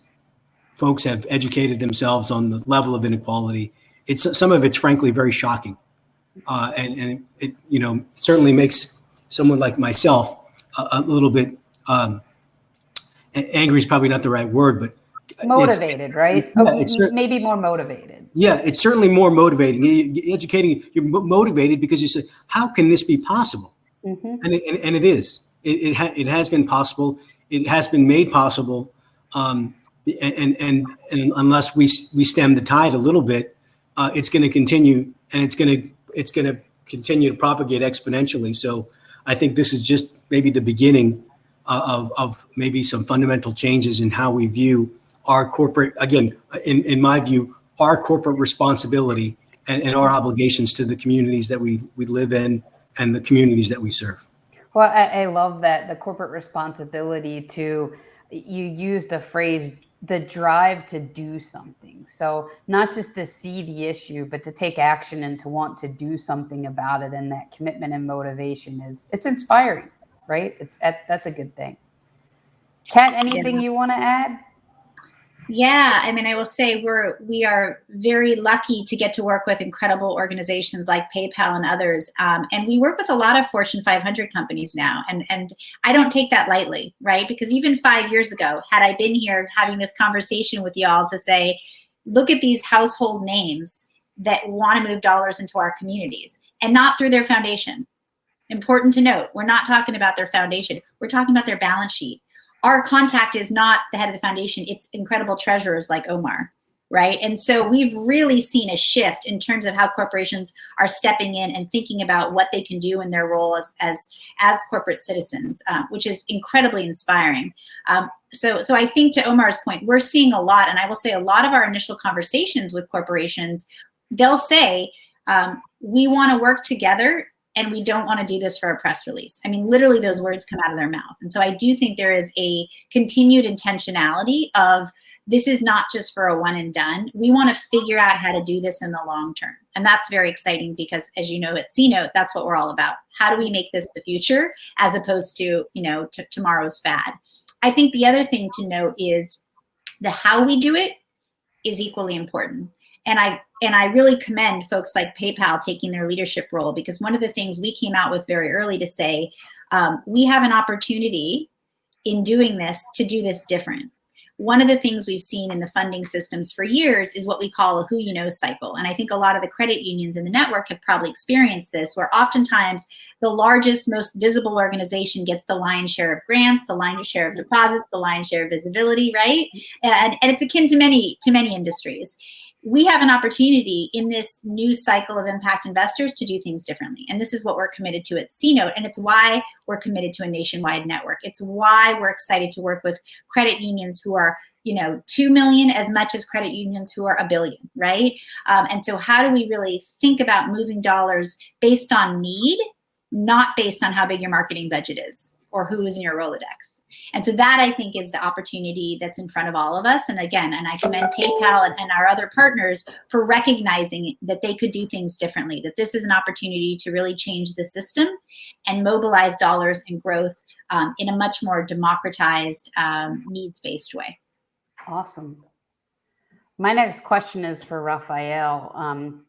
folks have educated themselves on the level of inequality, some of it's frankly very shocking. And it certainly makes someone like myself a little bit angry is probably not the right word, but motivated, right? Maybe more motivated. Yeah, it's certainly more motivating. Educating, you're motivated because you say, how can this be possible? And it is. It has been possible. It has been made possible. And unless we stem the tide a little bit, it's going to continue, and it's going to continue to propagate exponentially. So I think this is just maybe the beginning of maybe some fundamental changes in how we view our corporate, again, in my view, our corporate responsibility and our obligations to the communities that we live in and the communities that we serve. Well, I love that, the corporate responsibility to, you used a phrase, the drive to do something. So not just to see the issue, but to take action and to want to do something about it. And that commitment and motivation it's inspiring, right? That's a good thing. Kat, anything you want to add? Yeah, I mean, I will say we are very lucky to get to work with incredible organizations like PayPal and others, and we work with a lot of Fortune 500 companies now, and I don't take that lightly, right? Because even 5 years ago, had I been here having this conversation with y'all to say, look at these household names that want to move dollars into our communities, and not through their foundation. Important to note, we're not talking about their foundation. We're talking about their balance sheet. Our contact is not the head of the foundation. It's incredible treasurers like Omar, right? And so we've really seen a shift in terms of how corporations are stepping in and thinking about what they can do in their role as corporate citizens, which is incredibly inspiring. So I think, to Omar's point, we're seeing a lot, and I will say a lot of our initial conversations with corporations, they'll say, we want to work together, and we don't want to do this for a press release. I mean, literally those words come out of their mouth. And so I do think there is a continued intentionality of, this is not just for a one and done. We want to figure out how to do this in the long term. And that's very exciting because, as you know, at CNote, that's what we're all about. How do we make this the future as opposed to, tomorrow's fad? I think the other thing to note is the how we do it is equally important. And I really commend folks like PayPal taking their leadership role, because one of the things we came out with very early to say, we have an opportunity in doing this to do this different. One of the things we've seen in the funding systems for years is what we call a who you know cycle. And I think a lot of the credit unions in the network have probably experienced this, where oftentimes the largest, most visible organization gets the lion's share of grants, the lion's share of deposits, the lion's share of visibility, right? And it's akin to many industries. We have an opportunity in this new cycle of impact investors to do things differently. And this is what we're committed to at CNote. And it's why we're committed to a nationwide network. It's why we're excited to work with credit unions who are, 2 million as much as credit unions who are 1 billion, right? And so how do we really think about moving dollars based on need, not based on how big your marketing budget is or who is in your Rolodex? And so that, I think, is the opportunity that's in front of all of us. And again, I commend PayPal and our other partners for recognizing that they could do things differently, that this is an opportunity to really change the system and mobilize dollars and growth in a much more democratized, needs-based way. Awesome. My next question is for Rafael.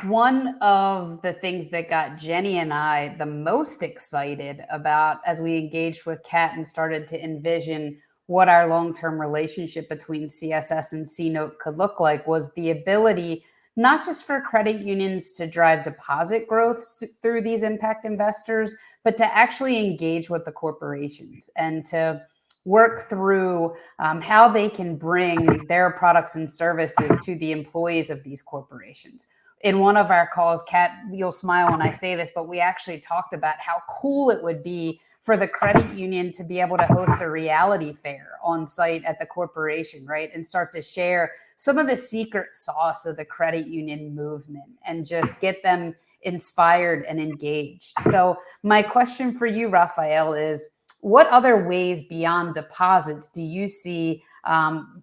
One of the things that got Jenny and I the most excited about as we engaged with Kat and started to envision what our long-term relationship between CSS and CNote could look like was the ability not just for credit unions to drive deposit growth through these impact investors, but to actually engage with the corporations and to work through how they can bring their products and services to the employees of these corporations. In one of our calls, Kat, you'll smile when I say this, but we actually talked about how cool it would be for the credit union to be able to host a reality fair on site at the corporation, right? And start to share some of the secret sauce of the credit union movement and just get them inspired and engaged. So my question for you, Rafael, is what other ways beyond deposits do you see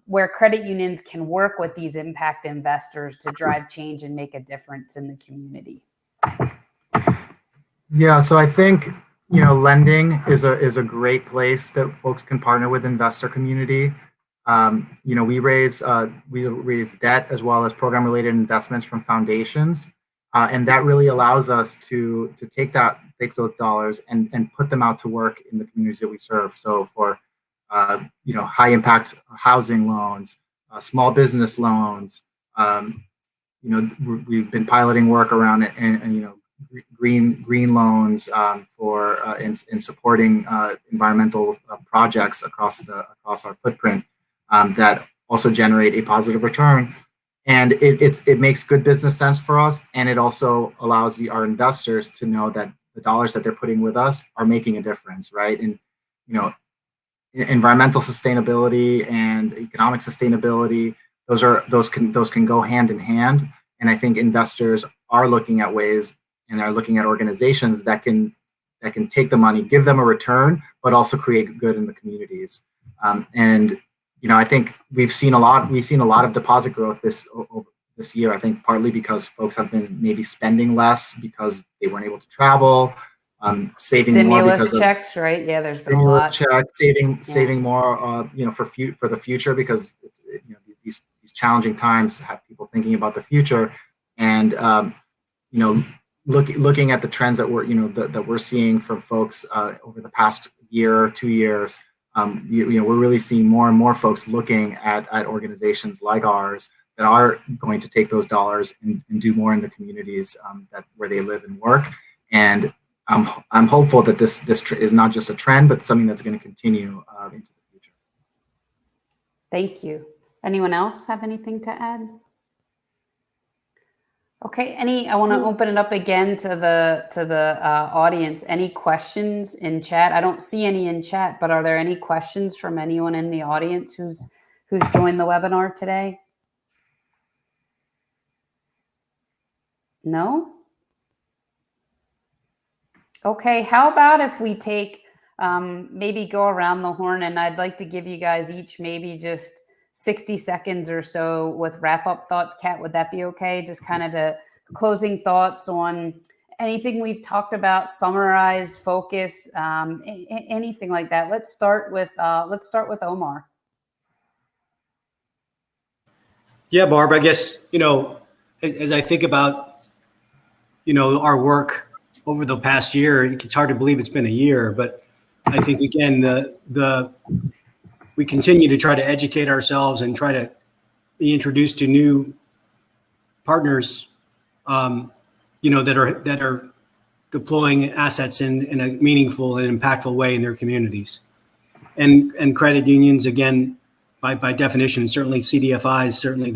where credit unions can work with these impact investors to drive change and make a difference in the community? Yeah, so I think, lending is a great place that folks can partner with investor community. We raise debt as well as program-related investments from foundations, and that really allows us to take those dollars and put them out to work in the communities that we serve. So for high impact housing loans, small business loans. We've been piloting work around it, and green loans for in supporting environmental projects across our footprint that also generate a positive return. And it makes good business sense for us, and it also allows our investors to know that the dollars that they're putting with us are making a difference, right? And environmental sustainability and economic sustainability, those can go hand in hand. And I think investors are looking at ways and are looking at organizations that can take the money, give them a return, but also create good in the communities. I think we've seen a lot of deposit growth this year. I think partly because folks have been maybe spending less because they weren't able to travel, saving stimulus more because checks, right? Yeah, there's been a lot. Checks, saving more, for the future, because these challenging times have people thinking about the future, and looking at the trends that we're seeing from folks over the past year or 2 years. We're really seeing more and more folks looking at organizations like ours that are going to take those dollars and do more in the communities where they live and work. And I'm hopeful that this is not just a trend, but something that's going to continue into the future. Thank you. Anyone else have anything to add? Okay. I want to open it up again to the audience. Any questions in chat? I don't see any in chat, but are there any questions from anyone in the audience who's joined the webinar today? No? Okay. How about if we take maybe go around the horn, and I'd like to give you guys each maybe just 60 seconds or so with wrap-up thoughts. Kat, would that be okay? Just kind of the closing thoughts on anything we've talked about, summarize, focus, anything like that. Let's start with Omar. Yeah, Barb, I guess, as I think about, our work over the past year, it's hard to believe it's been a year, but I think, again, we continue to try to educate ourselves and try to be introduced to new partners, that are deploying assets in a meaningful and impactful way in their communities. And credit unions, again, by definition, certainly CDFIs, certainly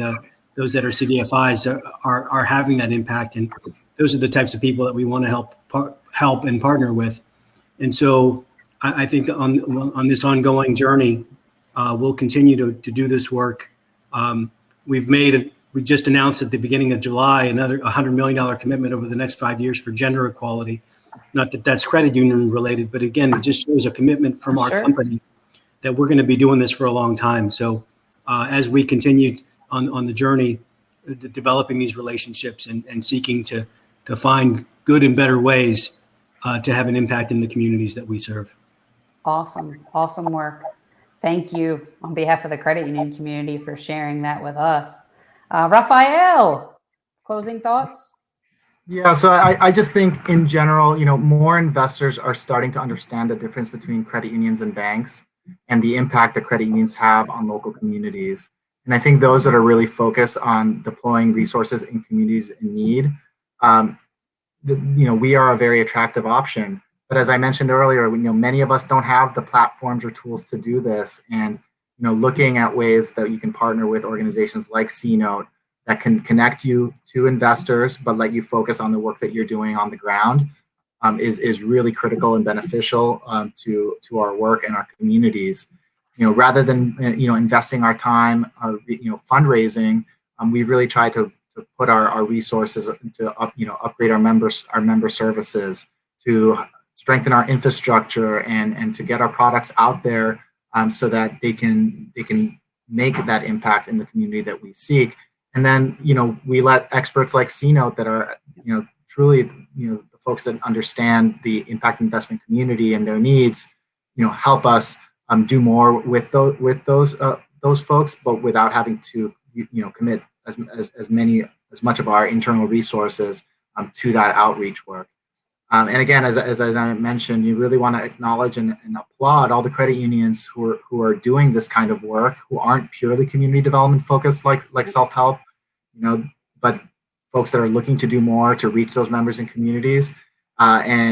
those that are CDFIs are having that impact. And those are the types of people that we want to help and partner with. And so I think that on this ongoing journey, we'll continue to do this work. We just announced at the beginning of July another $100 million commitment over the next 5 years for gender equality. Not that that's credit union related, but again, it just shows a commitment from our company that we're going to be doing this for a long time. So as we continue on the journey, developing these relationships and seeking to find good and better ways to have an impact in the communities that we serve. Awesome. Awesome work. Thank you on behalf of the credit union community for sharing that with us. Rafael, closing thoughts? Yeah, so I just think in general, more investors are starting to understand the difference between credit unions and banks and the impact that credit unions have on local communities. And I think those that are really focused on deploying resources in communities in need, we are a very attractive option. But as I mentioned earlier, many of us don't have the platforms or tools to do this. And looking at ways that you can partner with organizations like CNote that can connect you to investors, but let you focus on the work that you're doing on the ground is really critical and beneficial to our work and our communities. Rather than investing our time, fundraising, we really try to put our resources to upgrade our member services, to strengthen our infrastructure, and to get our products out there so that they can make that impact in the community that we seek. And then we let experts like CNote that are truly the folks that understand the impact investment community and their needs help us do more with those folks, but without having to commit as much of our internal resources to that outreach work. And again, as I mentioned, you really want to acknowledge and applaud all the credit unions who are doing this kind of work, who aren't purely community development focused like self-help, but folks that are looking to do more to reach those members and communities. We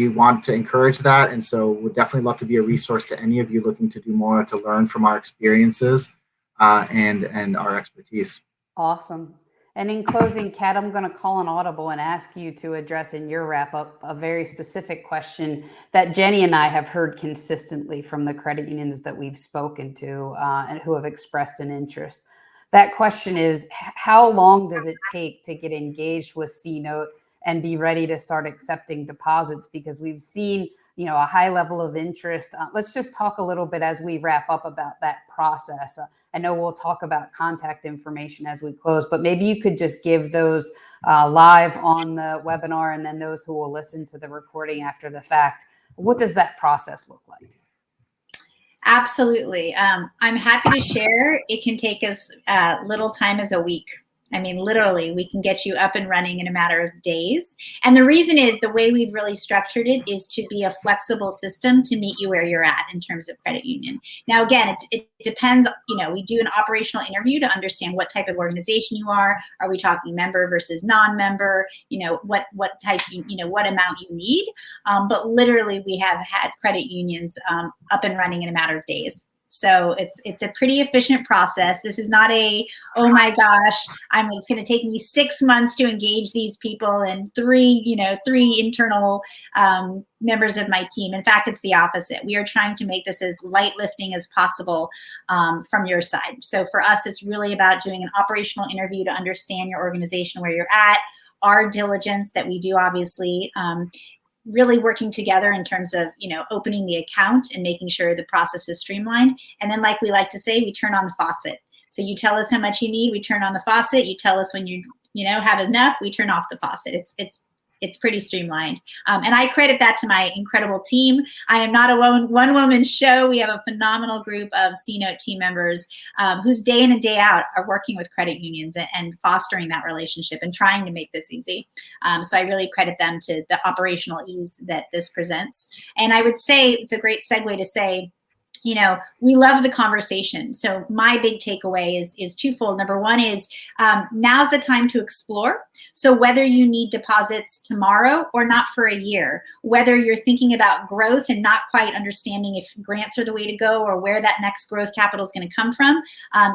want to encourage that, and so we'd definitely love to be a resource to any of you looking to do more, to learn from our experiences and our expertise. Awesome. And in closing, Kat, I'm going to call an audible and ask you to address in your wrap up a very specific question that Jenny and I have heard consistently from the credit unions that we've spoken to and who have expressed an interest. That question is, how long does it take to get engaged with CNote and be ready to start accepting deposits? Because we've seen, a high level of interest. Let's just talk a little bit as we wrap up about that process. I know we'll talk about contact information as we close, but maybe you could just give those live on the webinar, and then those who will listen to the recording after the fact. What does that process look like? Absolutely. I'm happy to share. It can take as little time as a week. I mean, literally, we can get you up and running in a matter of days. And the reason is the way we've really structured it is to be a flexible system to meet you where you're at in terms of credit union. Now, again, it depends. We do an operational interview to understand what type of organization you are. Are we talking member versus non-member? What type, what amount you need. But literally, we have had credit unions up and running in a matter of days. So it's a pretty efficient process. This is not oh my gosh, it's going to take me 6 months to engage these people and three internal members of my team. In fact, it's the opposite. We are trying to make this as light lifting as possible from your side. So for us, it's really about doing an operational interview to understand your organization, where you're at, our diligence that we do, obviously, really working together in terms of, opening the account and making sure the process is streamlined. And then, like we like to say, we turn on the faucet. So you tell us how much you need, we turn on the faucet. You tell us when you have enough, we turn off the faucet. It's pretty streamlined. And I credit that to my incredible team. I am not a one-woman show. We have a phenomenal group of CNote team members whose day in and day out are working with credit unions and fostering that relationship and trying to make this easy. So I really credit them to the operational ease that this presents. And I would say it's a great segue to say, we love the conversation. So my big takeaway is twofold. Number one is now's the time to explore. So whether you need deposits tomorrow or not for a year, whether you're thinking about growth and not quite understanding if grants are the way to go or where that next growth capital is going to come from,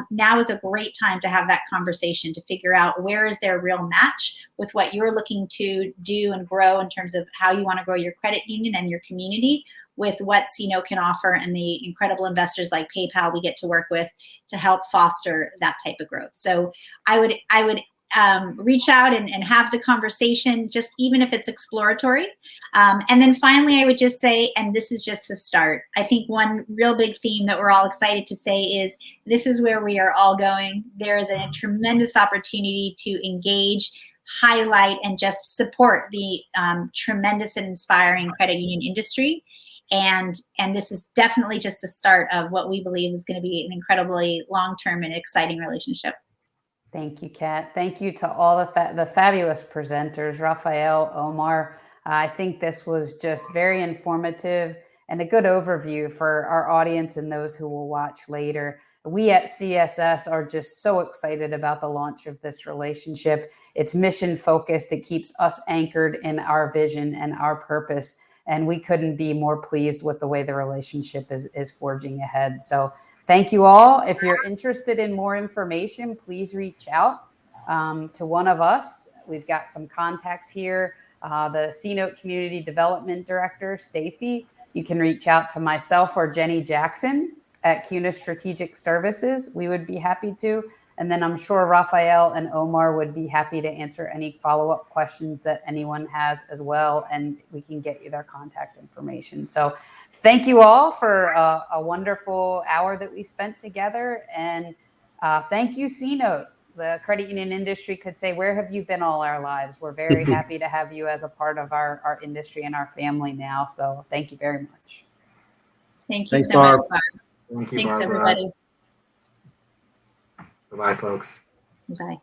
now is a great time to have that conversation to figure out where is there a real match with what you're looking to do and grow in terms of how you want to grow your credit union and your community, with what CNote can offer and the incredible investors like PayPal we get to work with to help foster that type of growth. So I would reach out and have the conversation, just even if it's exploratory. And then finally, I would just say, and this is just the start, I think one real big theme that we're all excited to say is this is where we are all going. There is a tremendous opportunity to engage, highlight, and just support the tremendous and inspiring credit union industry. And this is definitely just the start of what we believe is going to be an incredibly long-term and exciting relationship. Thank you, Kat. Thank you to all the fabulous presenters, Rafael, Omar. I think this was just very informative and a good overview for our audience and those who will watch later. We at CSS are just so excited about the launch of this relationship. It's mission focused. It keeps us anchored in our vision and our purpose. And we couldn't be more pleased with the way the relationship is forging ahead. So thank you all. If you're interested in more information, please reach out to one of us. We've got some contacts here. The CNote Community Development Director, Stacy. You can reach out to myself or Jenny Jackson at CUNA Strategic Services. We would be happy to. And then I'm sure Rafael and Omar would be happy to answer any follow-up questions that anyone has as well. And we can get you their contact information. So thank you all for a wonderful hour that we spent together. And thank you, CNote. The credit union industry could say, where have you been all our lives? We're very happy to have you as a part of our industry and our family now. So thank you very much. Thank you so much, Barb. Thank you, Thanks, Barbra. everybody. Bye-bye, folks. Bye.